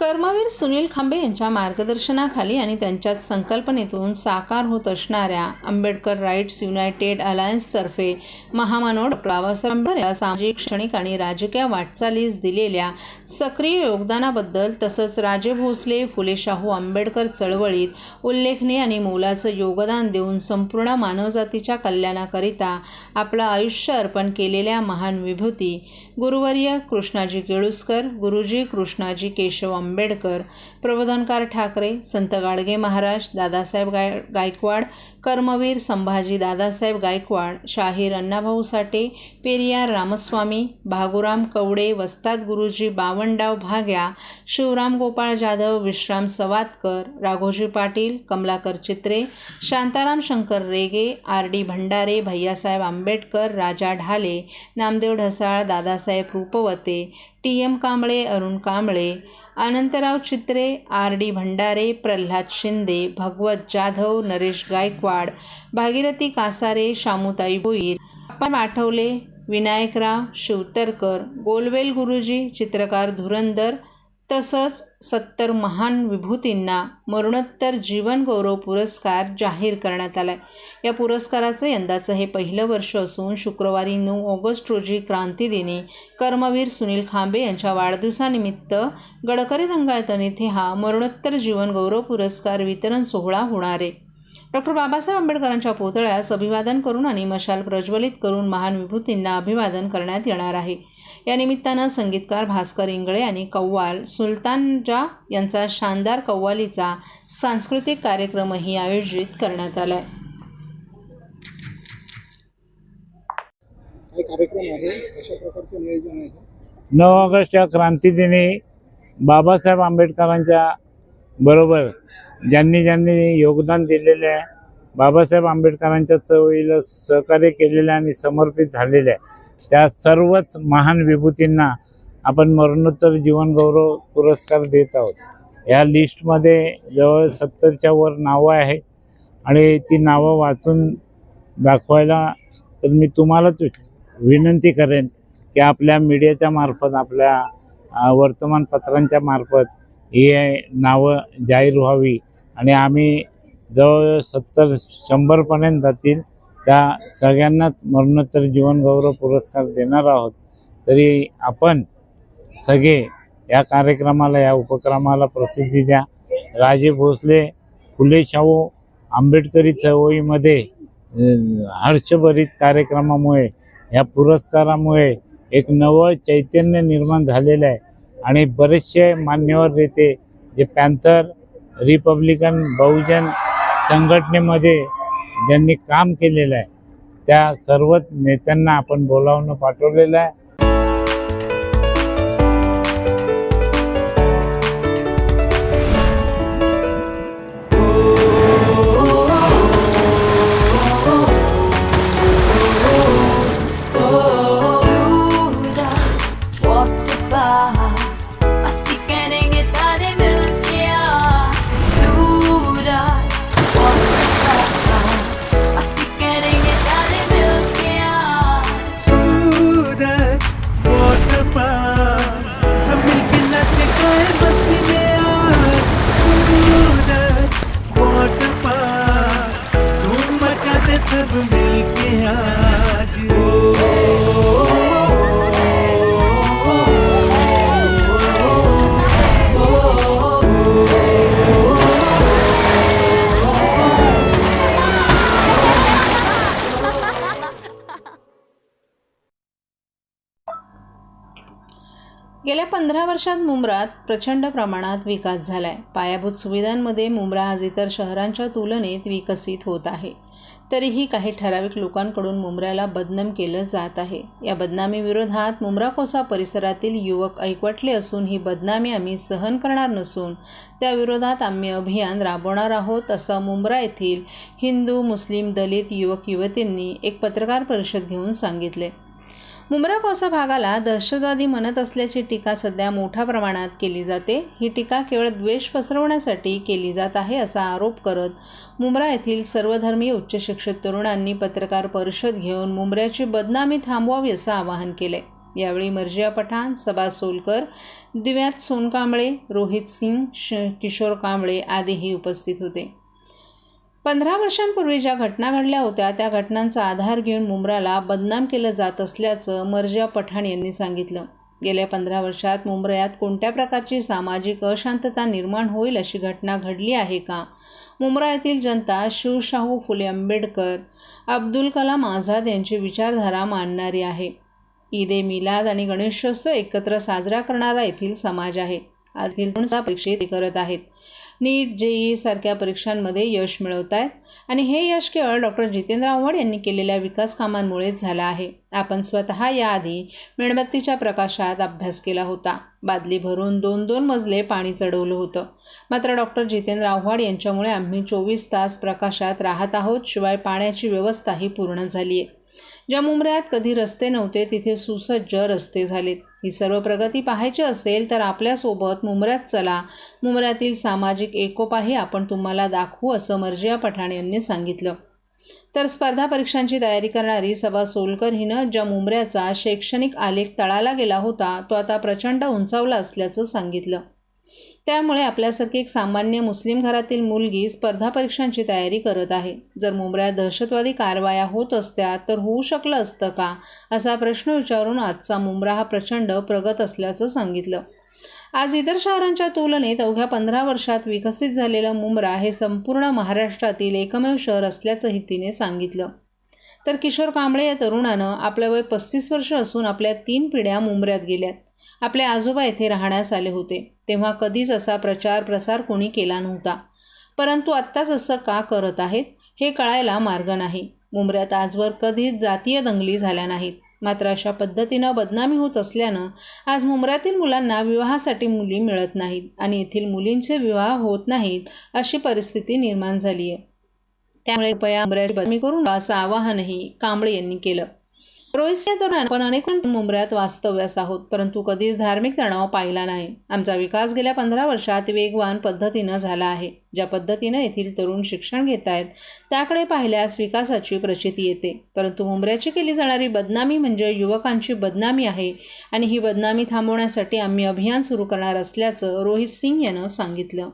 कर्मवीर सुनील खांबे यांच्या मार्गदर्शनाखाली आणि त्यांच्याच संकल्पनेतून साकार होत असणाऱ्या आंबेडकर राईट्स युनायटेड अलायन्सतर्फे महामानव डॉ. बाबासाहेब आंबेडकर या सामाजिक, शैक्षणिक आणि राजकीय वाटचालीस दिलेल्या सक्रिय योगदानाबद्दल तसंच राजे भोसले फुले शाहू आंबेडकर चळवळीत उल्लेखनीय आणि मोलाचं योगदान देऊन संपूर्ण मानवजातीच्या कल्याणाकरिता आपलं आयुष्य अर्पण केलेल्या महान विभूती गुरुवर्य कृष्णाजी केळुस्कर, गुरुजी कृष्णाजी केशव आंबेडकर, प्रबोधनकार ठाकरे, संत गाडगे महाराज, दादासाहेब गायकवाड, कर्मवीर संभाजी दादासाहेब गायकवाड, शाहीर अण्णाभाऊ साठे, पेरियार रामस्वामी, भागुराम कवडे, वस्ताद गुरुजी बावनडाव भाग्या, शिवराम गोपाळ जाधव, विश्राम सवातकर, राघोजी पाटील, कमलाकर चित्रे, शांताराम शंकर रेगे, आर.डी. भंडारे, भैयासाहेब आंबेडकर, राजा ढाले, नामदेव ढसाळ, दादासाहेब रूपवते, टी.एम. कांबळे, अरुण कांबळे, अनंतराव चित्रे, आर.डी. भंडारे, प्रल्हाद शिंदे, भगवत जाधव, नरेश गायकवाड, भागीरथी कासारे, शामुताई भोईर, अप्पा आठवले, विनायकराव शिवतरकर, गोलवेल गुरुजी, चित्रकार धुरंदर तसंच 70 महान विभूतींना मरणोत्तर जीवन गौरव पुरस्कार जाहीर करण्यात आला. या पुरस्काराचं यंदाचं हे पहिलं वर्ष असून शुक्रवारी 9 ऑगस्ट रोजी क्रांतीदिनी कर्मवीर सुनील खांबे यांच्या वाढदिवसानिमित्त गडकरी रंगायतन येथे हा मरणोत्तर जीवन गौरव पुरस्कार वितरण सोहळा होणार आहे. डॉ. बाबासाहेब आंबेडकरांच्या पुतळ्यास अभिवादन करून आणि मशाल प्रज्वलित करून महान विभूतींना अभिवादन करण्यात येणार आहे. या निमित्तानं संगीतकार भास्कर इंगळे आणि कव्वाल सुलतानजा यांचा शानदार कव्वालीचा सांस्कृतिक कार्यक्रमही आयोजित करण्यात आला आहे. 9 ऑगस्ट या क्रांतीदिनी बाबासाहेब आंबेडकरांच्या बरोबर ज्यांनी योगदान दिलेले आहे, बाबासाहेब आंबेडकरांच्या चळवळीला सहकार्य केलेले आणि समर्पित झालेले त्या सर्वच महान विभूतींना आपण मरणोत्तर जीवन गौरव पुरस्कार देत आहोत. या लिस्टमध्ये जवळ 70च्या वर नावं आहेत आणि ती नावं वाचून दाखवायला तर मी तुम्हालाच विनंती करेन की आपल्या मीडियाच्या मार्फत, आपल्या वर्तमानपत्रांच्या मार्फत ही नावं जाहीर व्हावी आणि आम्ही जवळ 70-100पर्यंत जातील त्या सगळ्यांनाच मरणोत्तर जीवन गौरव पुरस्कार देणार आहोत. तरी आपण सगळे या कार्यक्रमाला, या उपक्रमाला प्रसिद्धी द्या. राजे भोसले फुले शाहू आंबेडकरी चळवळीमध्ये हर्षभरित कार्यक्रमामुळे, या पुरस्कारामुळे एक नवं चैतन्य निर्माण झालेलं आहे आणि बरेचसे मान्यवर नेते जे पॅन्थर, रिपब्लिकन, बहुजन संघटनेमध्ये ज्यांनी काम केलेलं आहे त्या सर्वच नेत्यांना आपण बोलावून पाठवलेलं आहे. गेल्या 15 वर्षात मुंब्रात प्रचंड प्रमाणात विकास झाला आहे. पायाभूत सुविधांमध्ये मुंब्रा आज इतर शहरांच्या तुलनेत विकसित होत आहे. तरीही काही ठराविक लोकांकडून मुंब्र्याला बदनाम केलं जात आहे. या बदनामी विरोधात मुंब्रा कोसा परिसरातील युवक एकवटले असून ही बदनामी आम्ही सहन करणार नसून त्याविरोधात आम्ही अभियान राबवणार आहोत, असं मुंब्रा येथील हिंदू, मुस्लिम, दलित युवक युवतींनी एक पत्रकार परिषद घेऊन सांगितले. मुंब्रा कोसा भागाला दहशतवादी म्हणत असल्याची टीका सध्या मोठ्या प्रमाणात केली जाते. ही टीका केवळ द्वेष पसरवण्यासाठी केली जात आहे असा आरोप करत मुंब्रा येथील सर्वधर्मीय उच्चशिक्षित तरुणांनी पत्रकार परिषद घेऊन मुंब्र्याची बदनामी थांबवावी असं आवाहन केले. यावेळी मर्जिया पठाण, सबा सोलकर, दिव्यात सोनकांबळे, रोहित सिंग, किशोर कांबळे आदीही उपस्थित होते. 15 वर्षांपूर्वी ज्या घटना घडल्या होत्या त्या घटनांचा आधार घेऊन मुंब्राला बदनाम केलं जात असल्याचं मर्जिया पठाण यांनी सांगितलं. गेल्या 15 वर्षात मुंब्र्यात कोणत्या प्रकारची सामाजिक अशांतता निर्माण होईल अशी घटना घडली आहे का? मुंब्रा येथील जनता शिवशाहू फुले आंबेडकर, अब्दुल कलाम आझाद यांची विचारधारा मानणारी आहे. ईद-ए-मिलाद आणि गणेशोत्सव एकत्र साजरा करणारा येथील समाज आहे. येथील परीक्षेत करत आहेत. नीट, JEE सारख्या परीक्षांमध्ये यश मिळवत आहेत आणि हे यश केवळ डॉक्टर जितेंद्र आव्हाड यांनी केलेल्या विकास कामांमुळेच झालं आहे. आपण स्वतः याआधी मेणबत्तीच्या प्रकाशात अभ्यास केला होता. बादली भरून 2-2 मजले पाणी चढवलं होतं. मात्र डॉक्टर जितेंद्र आव्हाड यांच्यामुळे आम्ही 24 तास प्रकाशात राहत आहोत. शिवाय पाण्याची व्यवस्थाही पूर्ण झाली आहे. ज्या मुंब्र्यात कधी रस्ते नव्हते तिथे सुसज्ज रस्ते झालेत. ही सर्व प्रगती पाहायची असेल तर आपल्यासोबत मुंब्र्यात चला. मुंब्र्यातील सामाजिक एकोपाही आपण तुम्हाला दाखवू असं मर्जिया पठाण यांनी सांगितलं. तर स्पर्धा परीक्षांची तयारी करणारी सबा सोलकर हिनं ज्या मुंब्र्याचा शैक्षणिक आलेख तळाला गेला होता तो आता प्रचंड उंचावला असल्याचं सांगितलं. त्यामुळे आपल्यासारखी एक सामान्य मुस्लिम घरातील मुलगी स्पर्धा परीक्षांची तयारी करत आहे. जर मुंब्र्यात दहशतवादी कारवाया होत असत्या तर होऊ शकलं असतं का, असा प्रश्न विचारून आजचा मुंब्रा हा प्रचंड प्रगत असल्याचं सांगितलं. आज इतर शहरांच्या तुलनेत अवघ्या 15 वर्षात विकसित झालेलं मुंब्रा हे संपूर्ण महाराष्ट्रातील एकमेव शहर असल्याचंही तिने सांगितलं. तर किशोर कांबळे या तरुणानं आपलं वय 35 वर्ष असून आपल्या 3 पिढ्या मुंब्र्यात गेल्यात. आपले आजोबा येथे राहण्यास आले होते. तेव्हा कधीच असा प्रचार प्रसार कोणी केला नव्हता. परंतु आत्ताच असं का करत आहेत हे कळायला मार्ग नाही. मुंब्र्यात आजवर कधीच जातीय दंगली झाल्या नाहीत. मात्र अशा पद्धतीनं बदनामी होत असल्यानं आज मुंब्र्यातील मुलांना विवाहासाठी मुली मिळत नाहीत आणि येथील मुलींचे विवाह होत नाहीत अशी परिस्थिती निर्माण झाली आहे. त्यामुळे कृपया मुंब्र्याची बदनामी करू नका असं आवाहनही कांबळे यांनी केलं. रोहित सिंह तरुण आपण अनेक मुंब्र्यात वास्तव्यास आहोत परंतु कधीच धार्मिक तणाव पाहिला नाही. आमचा विकास गेल्या 15 वर्षात वेगवान पद्धतीनं झाला आहे. ज्या पद्धतीनं येथील तरुण शिक्षण घेत आहेत त्याकडे पाहिल्यास विकासाची प्रचिती येते. परंतु मुंब्र्याची केली जाणारी बदनामी म्हणजे युवकांची बदनामी आहे आणि ही बदनामी थांबवण्यासाठी आम्ही अभियान सुरू करणार असल्याचं रोहित सिंग यानं सांगितलं.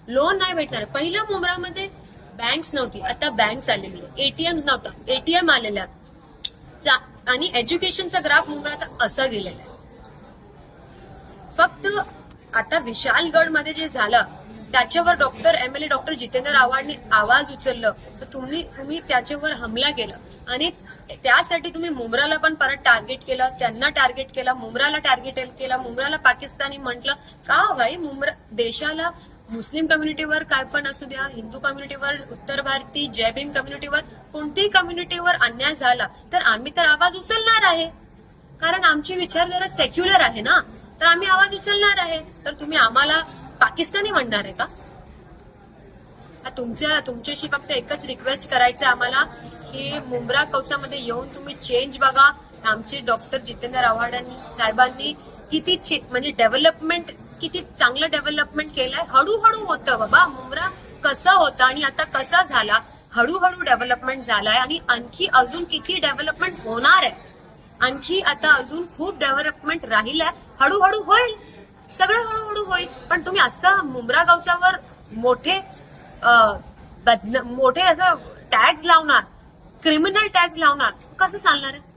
लोन नाही भेटणार. पहिल्या मुंब्रामध्ये बँक्स नव्हती, आता बँक्स आलेली आहे. ATMs नव्हता, ATM आलेल्या आणि एज्युकेशनचा ग्राफ मुंब्राचा असा गेलेला आहे. फक्त आता विशालगड मध्ये जे झालं त्याच्यावर MLA डॉक्टर जितेंद्र आव्हाडने आवाज उचललं तर तुम्ही त्याच्यावर हमला केला आणि त्यासाठी तुम्ही मुंब्राला पण परत टार्गेट केलं, त्यांना टार्गेट केला, मुंब्राला टार्गेट केला, मुंब्राला पाकिस्तानी म्हटलं. का भाई, मुंब्रा देशाला मुस्लिम कम्युनिटीवर काय पण असू द्या, हिंदू कम्युनिटीवर, उत्तर भारतीय जय भीम कम्युनिटीवर, कोणत्याही कम्युनिटीवर अन्याय झाला तर आम्ही तर आवाज उचलणार आहे. कारण आमची विचारधारा सेक्युलर आहे ना, तर आम्ही आवाज उचलणार आहे. तर तुम्ही आम्हाला पाकिस्तानी म्हणणार आहे का? तुमच्याशी फक्त एकच रिक्वेस्ट करायचं आम्हाला की मुंब्रा कौसामध्ये येऊन तुम्ही चेंज बघा. आमचे डॉक्टर जितेंद्र आव्हाड साहेबांनी किती म्हणजे डेव्हलपमेंट, किती चांगलं डेव्हलपमेंट केलंय. हळूहळू होतं बाबा. मुंब्रा कसा होता आणि आता कसा झाला, हळूहळू डेव्हलपमेंट झालाय आणि आणखी अजून किती डेव्हलपमेंट होणार आहे. आणखी आता अजून खूप डेव्हलपमेंट राहिलंय. हळूहळू होईल, सगळं हळूहळू होईल. पण तुम्ही असं मुंब्रा गावसावर मोठे असं टॅग्स लावणार, क्रिमिनल टॅग्स लावणार, कसं चालणार आहे?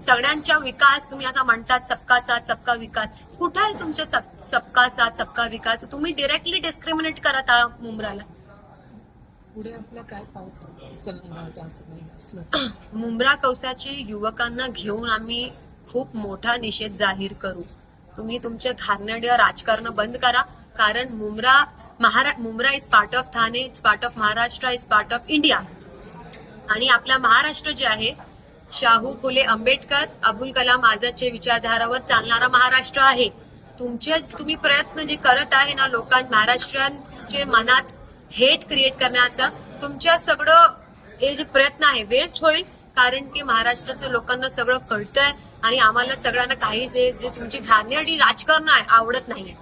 सगळ्यांचा विकास तुम्ही असं म्हणतात, सबका साथ सबका विकास. कुठं आहे तुमच्या सबका साथ सबका विकास? तुम्ही डिरेक्टली डिस्क्रिमिनेट करत आहात मुंब्राला. पुढे आपलं काय पाऊल चालणार होतं असं नाही असलं. मुंब्रा कौसाचे युवकांना घेऊन आम्ही खूप मोठा निषेध जाहीर करू. तुम्ही तुमच्या घाणेरड्या राजकारण बंद करा. कारण Mumbra is part of Thane, is part of Maharashtra, is part of India. आणि आपला महाराष्ट्र जे आहे शाहू फुले आंबेडकर, अब्दुल कलाम आझादच्या विचारधारावर चालणारा महाराष्ट्र आहे. तुम्ही प्रयत्न जे करत आहे ना महाराष्ट्रांच्या मनात हेट क्रिएट करण्याचा, तुमच्या सगळं हे जे प्रयत्न आहे वेस्ट होईल. कारण की महाराष्ट्राच्या लोकांना सगळं कळतंय आणि आम्हाला सगळ्यांना काही जे तुमची घाणेरडी राजकारण आहे आवडत नाही.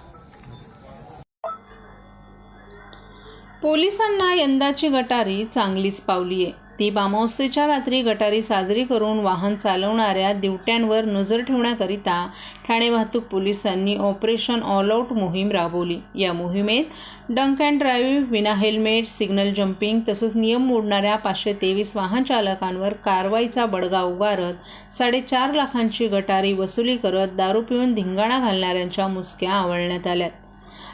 पोलिसांना यंदाची गटारी चांगलीच पावली आहे. दीप अमावस्येच्या रात्री गटारी साजरी करून वाहन चालवणाऱ्या दिवट्यांवर नजर ठेवण्याकरिता ठाणे वाहतूक पोलिसांनी ऑपरेशन ऑल आऊट मोहीम राबवली। या मोहिमेत डंक अँड ड्राईव्ह, विना हेल्मेट, सिग्नल जम्पिंग तसंच नियम मोडणाऱ्या 523 वाहन चालकांवर कारवाईचा बडगा उगारत 4.5 लाखांची गटारी वसुली करत दारू पिऊन धिंगाणा घालणाऱ्यांच्या मुसक्या आवळण्यात आल्यात।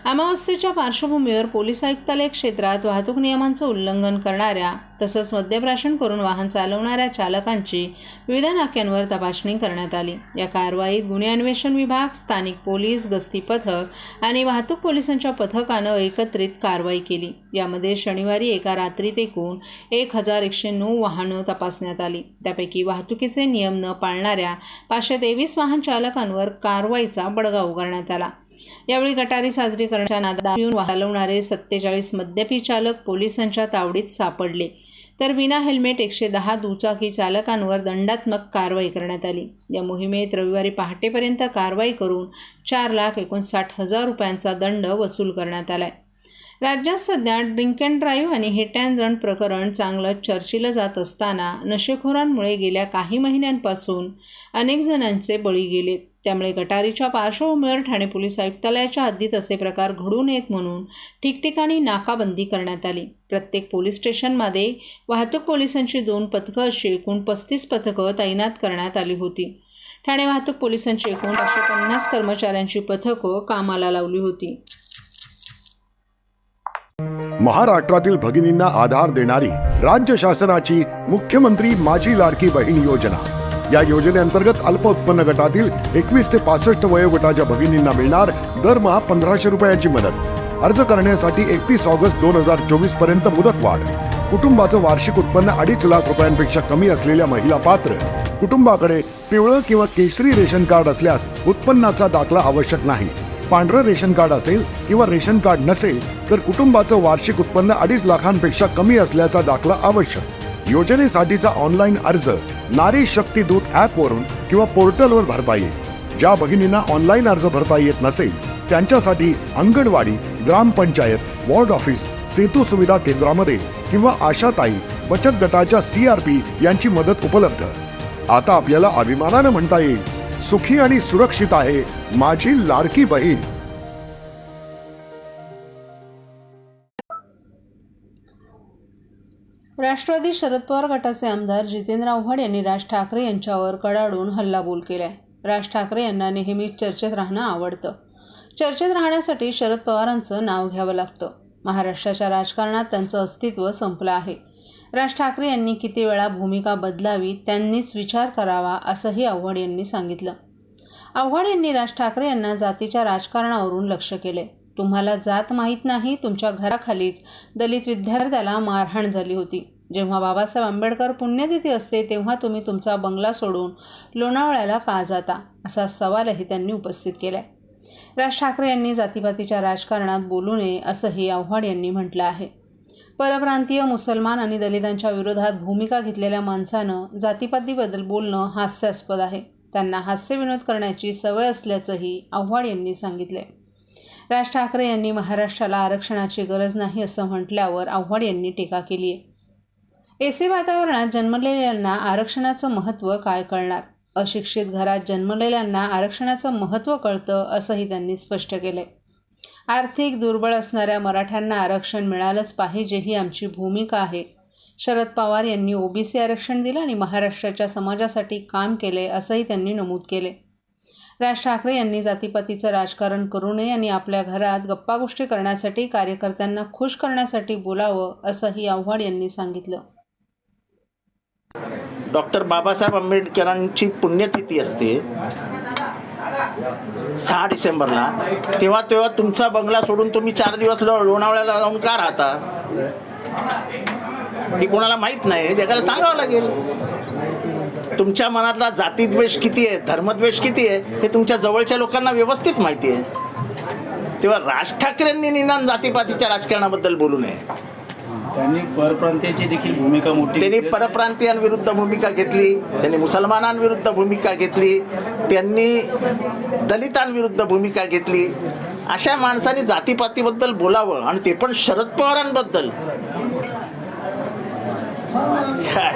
अमावस्येच्या पार्श्वभूमीवर पोलीस आयुक्तालय क्षेत्रात वाहतूक नियमांचं उल्लंघन करणाऱ्या तसंच मद्यप्राशन करून वाहन चालवणाऱ्या चालकांची विविध नाक्यांवर तपासणी करण्यात आली। या कारवाईत गुन्हे अन्वेषण विभाग, स्थानिक पोलीस, गस्ती पथक आणि वाहतूक पोलिसांच्या पथकानं एकत्रित कारवाई केली। यामध्ये शनिवारी एका रात्रीत एकूण 1109 वाहनं तपासण्यात आली। त्यापैकी वाहतुकीचे नियम न पाळणाऱ्या 523 वाहन चालकांवर कारवाईचा बडगा उगारण्यात आला। यावेळी गटारी साजरी करण्याच्या नादात पिऊन चालवणारे 47 मद्यपी चालक पोलिसांच्या तावडीत सापडले, तर विना हेल्मेट 110 दुचाकी चालकांवर दंडात्मक कारवाई करण्यात आली। या मोहिमेत रविवारी पहाटेपर्यंत कारवाई करून 4,59,000 रुपयांचा दंड वसूल करण्यात आलाय। राज्यात सध्या ड्रिंक अँड ड्राईव्ह आणि हिट अँड रन प्रकरण चांगलं चर्चिलं जात असताना नशेखोरांमुळे गेल्या काही महिन्यांपासून अनेक जणांचे बळी गेलेत। त्यामुळे गटारीच्या पार्श्वभूमीवर ठाणे पोलीस आयुक्तालयाच्या हद्दीत असे प्रकार घडू नयेत म्हणून ठिकठिकाणी नाकाबंदी करण्यात आली। प्रत्येक पोलीस स्टेशनमध्ये वाहतूक पोलिसांची 2 पथकं अशी एकूण 35 पथकं तैनात करण्यात आली होती। ठाणे वाहतूक पोलिसांची एकूण 550 कर्मचाऱ्यांची पथकं कामाला लावली होती। महाराष्ट्रातील भगिनींना आधार देणारी राज्य शासनाची मुख्यमंत्री माझी लाडकी बहीण योजना। या योजनेअंतर्गत अल्प उत्पन्न गटातील 21 ते 65 वयोगटाच्या भगिनींना मिळणार दरमहा 1,500 रुपयांची मदत। अर्ज करण्यासाठी 31 ऑगस्ट 2024 पर्यंत मुदतवाढ। कुटुंबाचं वार्षिक उत्पन्न 2.5 लाख रुपयांपेक्षा कमी असलेल्या महिला पात्र। कुटुंबाकडे पिवळं किंवा केशरी रेशन कार्ड असल्यास उत्पन्नाचा दाखला आवश्यक नाही। पांढरं रेशन कार्ड असेल किंवा रेशन कार्ड नसेल तर कुटुंबाचं वार्षिक उत्पन्न 2.5 लाखांपेक्षा कमी असल्याचा दाखला आवश्यक। योजनेसाठीचा ऑनलाईन अर्ज नारी शक्ती दूत ॲपवरून किंवा पोर्टलवर भरता येईल। ज्या भगिनींना ऑनलाईन अर्ज भरता येत नसेल त्यांच्यासाठी अंगणवाडी, ग्रामपंचायत, वॉर्ड ऑफिस, सेतू सुविधा केंद्रामध्ये किंवा आशाताई बचत गटाच्या CRP यांची मदत उपलब्ध। आता आपल्याला अभिमानानं म्हणता येईल, सुखी आणि सुरक्षित आहे माझी लाडकी बहीण। राष्ट्रवादी शरद पवार गटाचे आमदार जितेंद्र आव्हाड यांनी राज ठाकरे यांच्यावर कडाडून हल्लाबोल केलाय। राज ठाकरे यांना नेहमीच चर्चेत राहणं आवडतं। चर्चेत राहण्यासाठी शरद पवारांचं नाव घ्यावं लागतं। महाराष्ट्राच्या राजकारणात त्यांचं अस्तित्व संपलं आहे। राज ठाकरे यांनी किती वेळा भूमिका बदलावी त्यांनीच विचार करावा असंही आव्हाड यांनी सांगितलं। आव्हाड यांनी राज ठाकरे यांना जातीच्या राजकारणावरून लक्ष्य केले। तुम्हाला जात माहीत नाही, तुमच्या घराखालीच दलित विद्यार्थ्याला मारहाण झाली होती। जेव्हा बाबासाहेब आंबेडकर पुण्यतिथी असते तेव्हा तुम्ही तुमचा बंगला सोडून लोणावळ्याला का जाता, असा सवालही त्यांनी उपस्थित केलाय। राज ठाकरे यांनी जातीपातीच्या राजकारणात बोलू नये असंही आव्हाड यांनी म्हटलं आहे। परप्रांतीय, मुसलमान आणि दलितांच्या विरोधात भूमिका घेतलेल्या माणसानं जातीपातीबद्दल बोलणं हास्यास्पद आहे। त्यांना हास्यविनोद करण्याची सवय असल्याचंही आव्हाड यांनी सांगितले। राज ठाकरे यांनी महाराष्ट्राला आरक्षणाची गरज नाही असं म्हटल्यावर आव्हाड यांनी टीका केली आहे। एसी वातावरणात जन्मलेल्यांना आरक्षणाचं महत्त्व काय कळणार? अशिक्षित घरात जन्मलेल्यांना आरक्षणाचं महत्त्व कळतं असंही त्यांनी स्पष्ट केलंय। आर्थिक दुर्बळ असणाऱ्या मराठ्यांना आरक्षण मिळालंच पाहिजे ही आमची भूमिका आहे। शरद पवार यांनी OBC आरक्षण दिलं आणि महाराष्ट्राच्या समाजासाठी काम केले असंही त्यांनी नमूद केले। राज ठाकरे यांनी जातीपातीचं राजकारण करू नये आणि आपल्या घरात गप्पागोष्टी करण्यासाठी, कार्यकर्त्यांना खुश करण्यासाठी बोलावं असंही आव्हाड यांनी सांगितलं। डॉक्टर बाबासाहेब आंबेडकरांची पुण्यतिथी असते 6 डिसेंबरला, तेव्हा तुमचा बंगला सोडून तुम्ही 4 दिवस लोणावळ्याला जाऊन का राहता? हे कोणाला माहीत नाही, जगाला सांगावं लागेल। तुमच्या मनातला जातीद्वेष किती आहे, धर्मद्वेष किती आहे हे तुमच्या जवळच्या लोकांना व्यवस्थित माहिती आहे। तेव्हा राज ठाकरेंनी निदान जातीपातीच्या राजकारणाबद्दल बोलू नये। त्यांनी परप्रांतीयाची देखील भूमिका मोठी, त्यांनी परप्रांतीयांविरुद्ध भूमिका घेतली, त्यांनी मुसलमानांविरुद्ध भूमिका घेतली, त्यांनी दलितांविरुद्ध भूमिका घेतली। अशा माणसाने जातीपातीबद्दल बोलावं आणि ते पण शरद पवारांबद्दल, काय